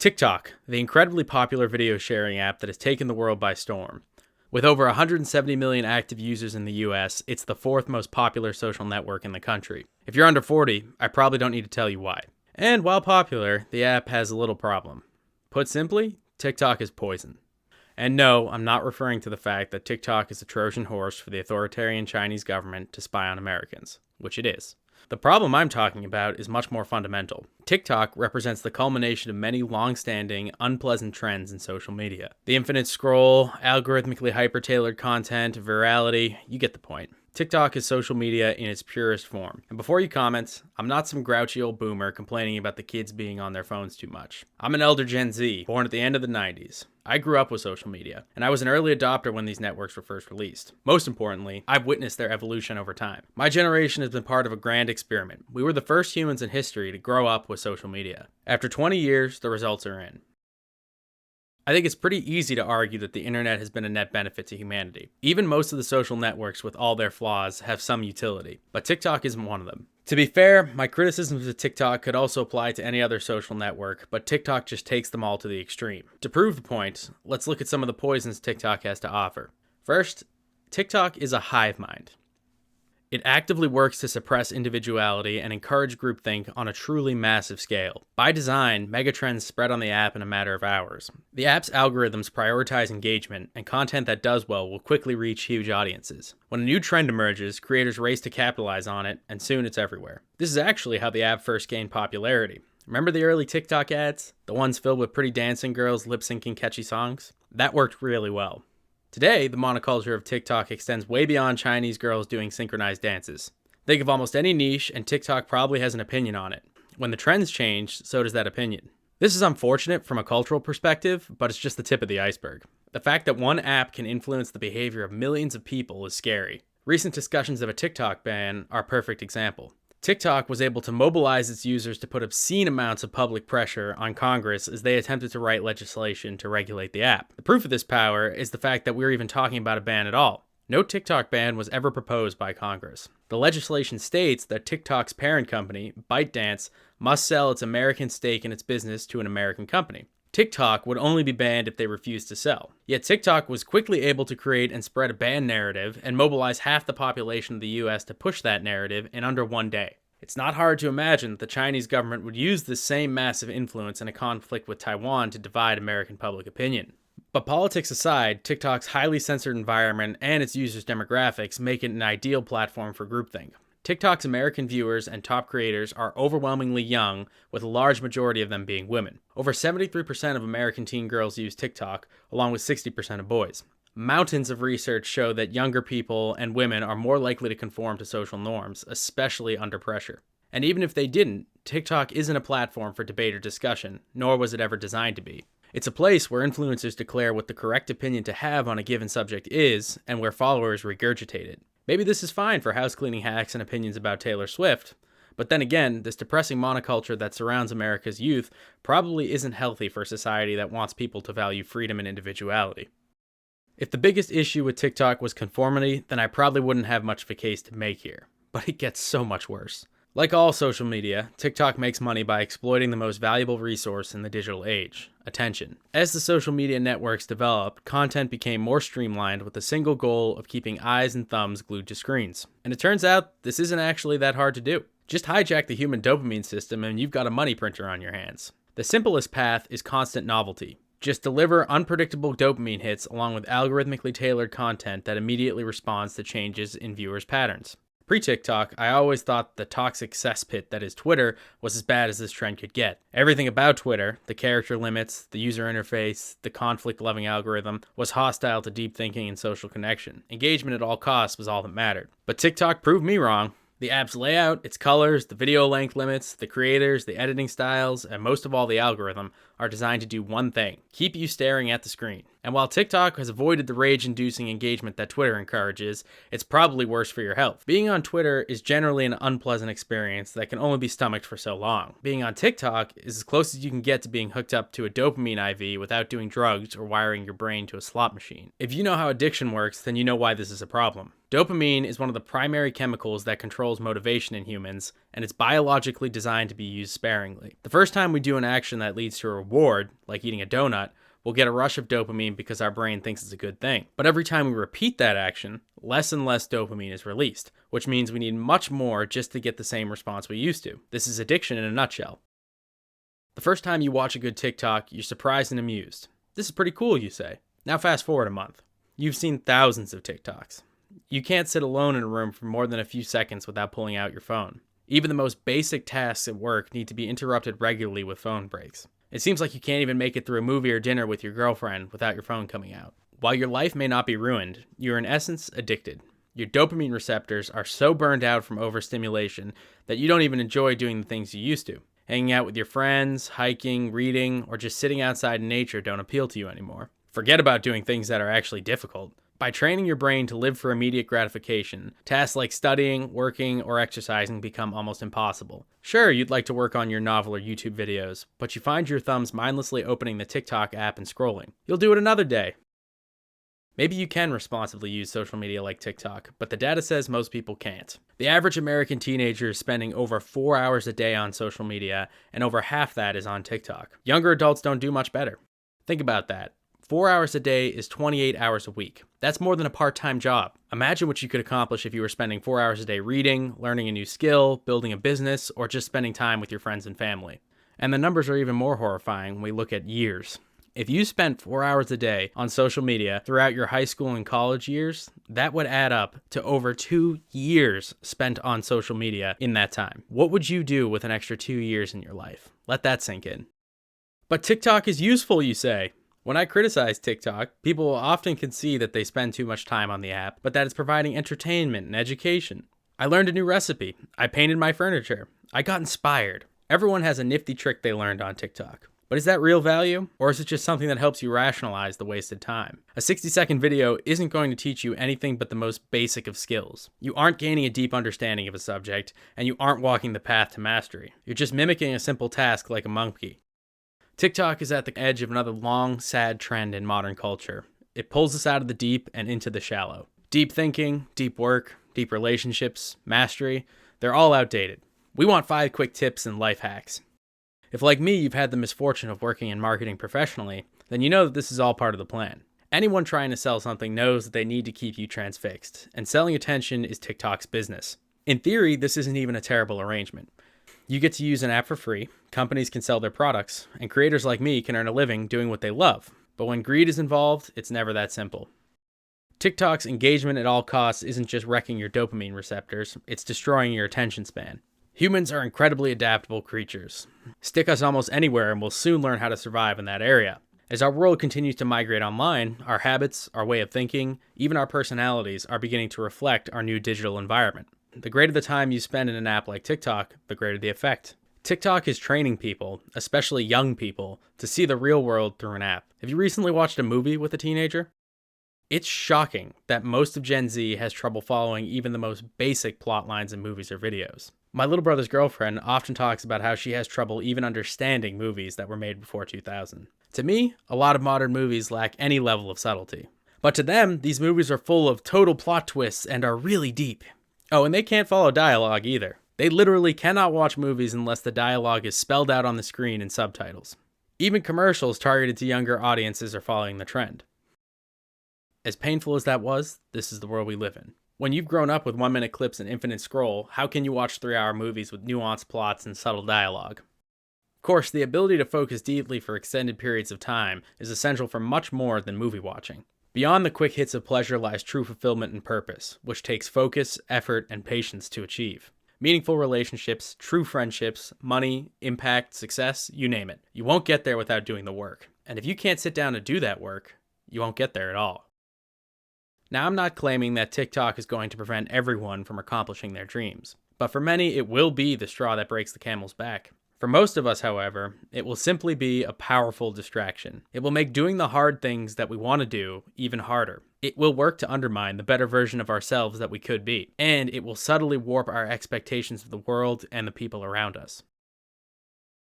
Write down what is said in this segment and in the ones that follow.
TikTok, the incredibly popular video sharing app that has taken the world by storm. With over 170 million active users in the US, it's the fourth most popular social network in the country. If you're under 40, I probably don't need to tell you why. And while popular, the app has a little problem. Put simply, TikTok is poison. And no, I'm not referring to the fact that TikTok is a Trojan horse for the authoritarian Chinese government to spy on Americans, which it is. The problem I'm talking about is much more fundamental. TikTok represents the culmination of many long-standing, unpleasant trends in social media. The infinite scroll, algorithmically hyper-tailored content, virality, you get the point. TikTok is social media in its purest form. And before you comment, I'm not some grouchy old boomer complaining about the kids being on their phones too much. I'm an elder Gen Z, born at the end of the 90s. I grew up with social media, and I was an early adopter when these networks were first released. Most importantly, I've witnessed their evolution over time. My generation has been part of a grand experiment. We were the first humans in history to grow up with social media. After 20 years, the results are in. I think it's pretty easy to argue that the internet has been a net benefit to humanity. Even most of the social networks, with all their flaws, have some utility, but TikTok isn't one of them. To be fair, my criticisms of TikTok could also apply to any other social network, but TikTok just takes them all to the extreme. To prove the point, let's look at some of the poisons TikTok has to offer. First, TikTok is a hive mind. It actively works to suppress individuality and encourage groupthink on a truly massive scale. By design, megatrends spread on the app in a matter of hours. The app's algorithms prioritize engagement, and content that does well will quickly reach huge audiences. When a new trend emerges, creators race to capitalize on it, and soon it's everywhere. This is actually how the app first gained popularity. Remember the early TikTok ads? The ones filled with pretty dancing girls lip-syncing catchy songs? That worked really well. Today, the monoculture of TikTok extends way beyond Chinese girls doing synchronized dances. Think of almost any niche, and TikTok probably has an opinion on it. When the trends change, so does that opinion. This is unfortunate from a cultural perspective, but it's just the tip of the iceberg. The fact that one app can influence the behavior of millions of people is scary. Recent discussions of a TikTok ban are a perfect example. TikTok was able to mobilize its users to put obscene amounts of public pressure on Congress as they attempted to write legislation to regulate the app. The proof of this power is the fact that we're even talking about a ban at all. No TikTok ban was ever proposed by Congress. The legislation states that TikTok's parent company, ByteDance, must sell its American stake in its business to an American company. TikTok would only be banned if they refused to sell. Yet TikTok was quickly able to create and spread a ban narrative and mobilize half the population of the US to push that narrative in under one day. It's not hard to imagine that the Chinese government would use this same massive influence in a conflict with Taiwan to divide American public opinion. But politics aside, TikTok's highly censored environment and its users' demographics make it an ideal platform for groupthink. TikTok's American viewers and top creators are overwhelmingly young, with a large majority of them being women. Over 73% of American teen girls use TikTok, along with 60% of boys. Mountains of research show that younger people and women are more likely to conform to social norms, especially under pressure. And even if they didn't, TikTok isn't a platform for debate or discussion, nor was it ever designed to be. It's a place where influencers declare what the correct opinion to have on a given subject is, and where followers regurgitate it. Maybe this is fine for house-cleaning hacks and opinions about Taylor Swift, but then again, this depressing monoculture that surrounds America's youth probably isn't healthy for a society that wants people to value freedom and individuality. If the biggest issue with TikTok was conformity, then I probably wouldn't have much of a case to make here, but it gets so much worse. Like all social media, TikTok makes money by exploiting the most valuable resource in the digital age: attention. As the social media networks developed, content became more streamlined with the single goal of keeping eyes and thumbs glued to screens. And it turns out this isn't actually that hard to do. Just hijack the human dopamine system and you've got a money printer on your hands. The simplest path is constant novelty. Just deliver unpredictable dopamine hits along with algorithmically tailored content that immediately responds to changes in viewers' patterns. Pre-TikTok, I always thought the toxic cesspit that is Twitter was as bad as this trend could get. Everything about Twitter, the character limits, the user interface, the conflict-loving algorithm, was hostile to deep thinking and social connection. Engagement at all costs was all that mattered. But TikTok proved me wrong. The app's layout, its colors, the video length limits, the creators, the editing styles, and most of all the algorithm are designed to do one thing: keep you staring at the screen. And while TikTok has avoided the rage-inducing engagement that Twitter encourages, it's probably worse for your health. Being on Twitter is generally an unpleasant experience that can only be stomached for so long. Being on TikTok is as close as you can get to being hooked up to a dopamine IV without doing drugs or wiring your brain to a slot machine. If you know how addiction works, then you know why this is a problem. Dopamine is one of the primary chemicals that controls motivation in humans, and it's biologically designed to be used sparingly. The first time we do an action that leads to a reward, like eating a donut, we'll get a rush of dopamine because our brain thinks it's a good thing. But every time we repeat that action, less and less dopamine is released, which means we need much more just to get the same response we used to. This is addiction in a nutshell. The first time you watch a good TikTok, you're surprised and amused. This is pretty cool, you say. Now fast forward a month. You've seen thousands of TikToks. You can't sit alone in a room for more than a few seconds without pulling out your phone. Even the most basic tasks at work need to be interrupted regularly with phone breaks. It seems like you can't even make it through a movie or dinner with your girlfriend without your phone coming out. While your life may not be ruined, you're in essence addicted. Your dopamine receptors are so burned out from overstimulation that you don't even enjoy doing the things you used to. Hanging out with your friends, hiking, reading, or just sitting outside in nature don't appeal to you anymore. Forget about doing things that are actually difficult. By training your brain to live for immediate gratification, tasks like studying, working, or exercising become almost impossible. Sure, you'd like to work on your novel or YouTube videos, but you find your thumbs mindlessly opening the TikTok app and scrolling. You'll do it another day. Maybe you can responsibly use social media like TikTok, but the data says most people can't. The average American teenager is spending over 4 hours a day on social media, and over half that is on TikTok. Younger adults don't do much better. Think about that. 4 hours a day is 28 hours a week. That's more than a part-time job. Imagine what you could accomplish if you were spending 4 hours a day reading, learning a new skill, building a business, or just spending time with your friends and family. And the numbers are even more horrifying when we look at years. If you spent 4 hours a day on social media throughout your high school and college years, that would add up to over 2 years spent on social media in that time. What would you do with an extra 2 years in your life? Let that sink in. But TikTok is useful, you say. When I criticize TikTok, people will often concede that they spend too much time on the app, but that it's providing entertainment and education. I learned a new recipe. I painted my furniture. I got inspired. Everyone has a nifty trick they learned on TikTok. But is that real value? Or is it just something that helps you rationalize the wasted time? A 60-second video isn't going to teach you anything but the most basic of skills. You aren't gaining a deep understanding of a subject, and you aren't walking the path to mastery. You're just mimicking a simple task like a monkey. TikTok is at the edge of another long, sad trend in modern culture. It pulls us out of the deep and into the shallow. Deep thinking, deep work, deep relationships, mastery, they're all outdated. We want 5 quick tips and life hacks. If, like me, you've had the misfortune of working in marketing professionally, then you know that this is all part of the plan. Anyone trying to sell something knows that they need to keep you transfixed, and selling attention is TikTok's business. In theory, this isn't even a terrible arrangement. You get to use an app for free, companies can sell their products, and creators like me can earn a living doing what they love. But when greed is involved, it's never that simple. TikTok's engagement at all costs isn't just wrecking your dopamine receptors, it's destroying your attention span. Humans are incredibly adaptable creatures. Stick us almost anywhere and we'll soon learn how to survive in that area. As our world continues to migrate online, our habits, our way of thinking, even our personalities are beginning to reflect our new digital environment. The greater the time you spend in an app like TikTok, the greater the effect. TikTok is training people, especially young people, to see the real world through an app. Have you recently watched a movie with a teenager? It's shocking that most of Gen Z has trouble following even the most basic plot lines in movies or videos. My little brother's girlfriend often talks about how she has trouble even understanding movies that were made before 2000. To me, a lot of modern movies lack any level of subtlety. But to them, these movies are full of total plot twists and are really deep. Oh, and they can't follow dialogue either. They literally cannot watch movies unless the dialogue is spelled out on the screen in subtitles. Even commercials targeted to younger audiences are following the trend. As painful as that was, this is the world we live in. When you've grown up with 1-minute clips and infinite scroll, how can you watch 3-hour movies with nuanced plots and subtle dialogue? Of course, the ability to focus deeply for extended periods of time is essential for much more than movie watching. Beyond the quick hits of pleasure lies true fulfillment and purpose, which takes focus, effort, and patience to achieve. Meaningful relationships, true friendships, money, impact, success, you name it. You won't get there without doing the work. And if you can't sit down to do that work, you won't get there at all. Now, I'm not claiming that TikTok is going to prevent everyone from accomplishing their dreams, but for many, it will be the straw that breaks the camel's back. For most of us, however, it will simply be a powerful distraction. It will make doing the hard things that we want to do even harder. It will work to undermine the better version of ourselves that we could be, and it will subtly warp our expectations of the world and the people around us.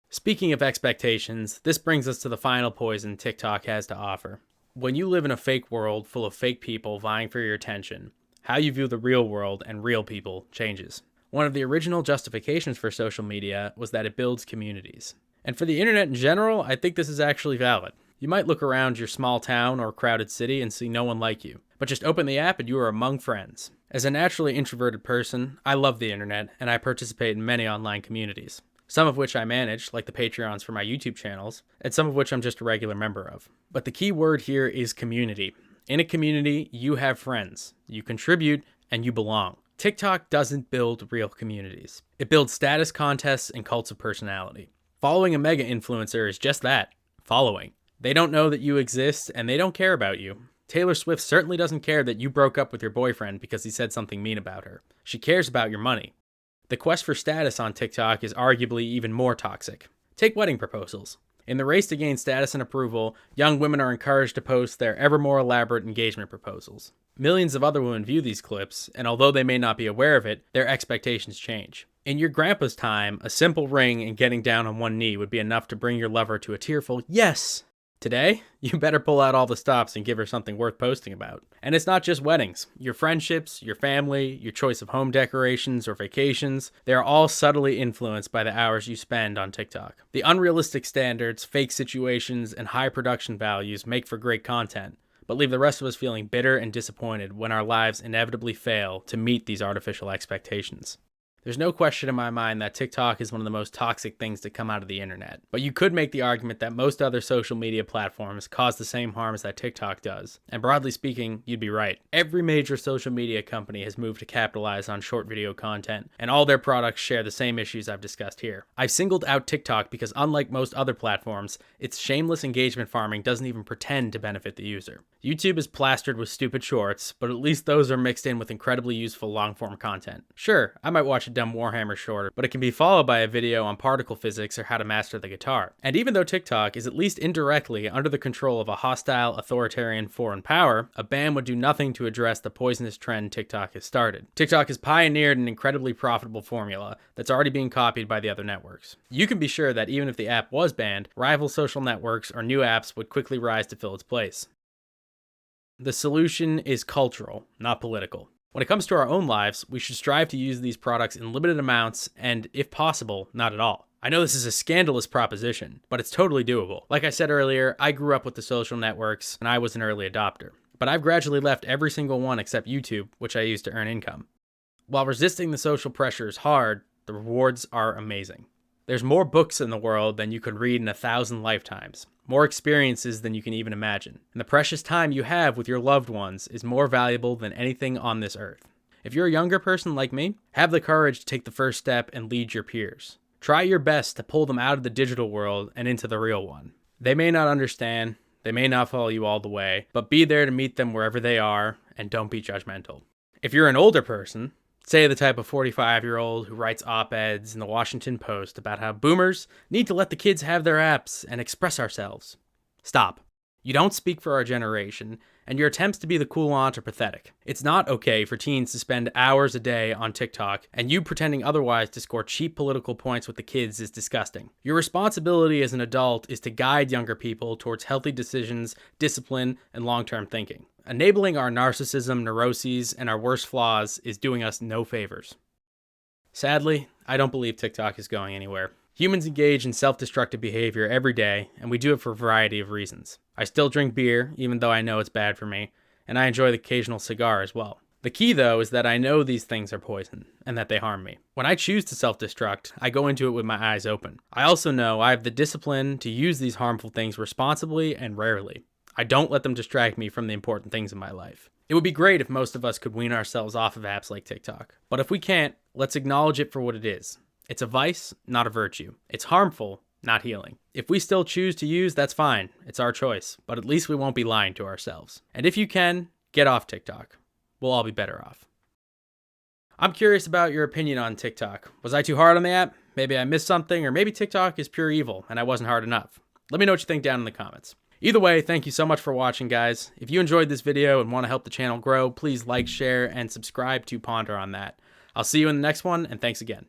Speaking of expectations, this brings us to the final poison TikTok has to offer. When you live in a fake world full of fake people vying for your attention, How you view the real world and real people changes. One of the original justifications for social media was that it builds communities. And for the internet in general, I think this is actually valid. You might look around your small town or crowded city and see no one like you, but just open the app and you are among friends. As a naturally introverted person, I love the internet and I participate in many online communities, some of which I manage, like the Patreons for my YouTube channels, and some of which I'm just a regular member of. But the key word here is community. In a community, you have friends, you contribute, and you belong. TikTok doesn't build real communities. It builds status contests and cults of personality. Following a mega influencer is just that, following. They don't know that you exist, and they don't care about you. Taylor Swift certainly doesn't care that you broke up with your boyfriend because he said something mean about her. She cares about your money. The quest for status on TikTok is arguably even more toxic. Take wedding proposals. In the race to gain status and approval, young women are encouraged to post their ever more elaborate engagement proposals. Millions of other women view these clips, and although they may not be aware of it, their expectations change. In your grandpa's time, a simple ring and getting down on one knee would be enough to bring your lover to a tearful yes. Today, you better pull out all the stops and give her something worth posting about. And it's not just weddings. Your friendships, your family, your choice of home decorations or vacations, they are all subtly influenced by the hours you spend on TikTok. The unrealistic standards, fake situations, and high production values make for great content, but leave the rest of us feeling bitter and disappointed when our lives inevitably fail to meet these artificial expectations. There's no question in my mind that TikTok is one of the most toxic things to come out of the internet. But you could make the argument that most other social media platforms cause the same harms that TikTok does. And broadly speaking, you'd be right. Every major social media company has moved to capitalize on short video content, and all their products share the same issues I've discussed here. I've singled out TikTok because unlike most other platforms, its shameless engagement farming doesn't even pretend to benefit the user. YouTube is plastered with stupid shorts, but at least those are mixed in with incredibly useful long-form content. Sure, I might watch a dumb Warhammer short, but it can be followed by a video on particle physics or how to master the guitar. And even though TikTok is at least indirectly under the control of a hostile, authoritarian foreign power, a ban would do nothing to address the poisonous trend TikTok has started. TikTok has pioneered an incredibly profitable formula that's already being copied by the other networks. You can be sure that even if the app was banned, rival social networks or new apps would quickly rise to fill its place. The solution is cultural, not political. When it comes to our own lives, we should strive to use these products in limited amounts and, if possible, not at all. I know this is a scandalous proposition, but it's totally doable. Like I said earlier, I grew up with the social networks and I was an early adopter. But I've gradually left every single one except YouTube, which I use to earn income. While resisting the social pressure is hard, the rewards are amazing. There's more books in the world than you could read in 1,000 lifetimes. More experiences than you can even imagine. And the precious time you have with your loved ones is more valuable than anything on this earth. If you're a younger person like me, have the courage to take the first step and lead your peers. Try your best to pull them out of the digital world and into the real one. They may not understand, they may not follow you all the way, but be there to meet them wherever they are and don't be judgmental. If you're an older person, say the type of 45-year-old who writes op-eds in the Washington Post about how boomers need to let the kids have their apps and express ourselves. Stop. You don't speak for our generation, and your attempts to be the cool aunt are pathetic. It's not okay for teens to spend hours a day on TikTok, and you pretending otherwise to score cheap political points with the kids is disgusting. Your responsibility as an adult is to guide younger people towards healthy decisions, discipline, and long-term thinking. Enabling our narcissism, neuroses, and our worst flaws is doing us no favors. Sadly, I don't believe TikTok is going anywhere. Humans engage in self-destructive behavior every day, and we do it for a variety of reasons. I still drink beer, even though I know it's bad for me, and I enjoy the occasional cigar as well. The key, though, is that I know these things are poison, and that they harm me. When I choose to self-destruct, I go into it with my eyes open. I also know I have the discipline to use these harmful things responsibly and rarely. I don't let them distract me from the important things in my life. It would be great if most of us could wean ourselves off of apps like TikTok. But if we can't, let's acknowledge it for what it is. It's a vice, not a virtue. It's harmful, not healing. If we still choose to use, that's fine. It's our choice. But at least we won't be lying to ourselves. And if you can, get off TikTok. We'll all be better off. I'm curious about your opinion on TikTok. Was I too hard on the app? Maybe I missed something, or maybe TikTok is pure evil and I wasn't hard enough. Let me know what you think down in the comments. Either way, thank you so much for watching, guys. If you enjoyed this video and want to help the channel grow, please like, share, and subscribe to ponder on that. I'll see you in the next one, and thanks again.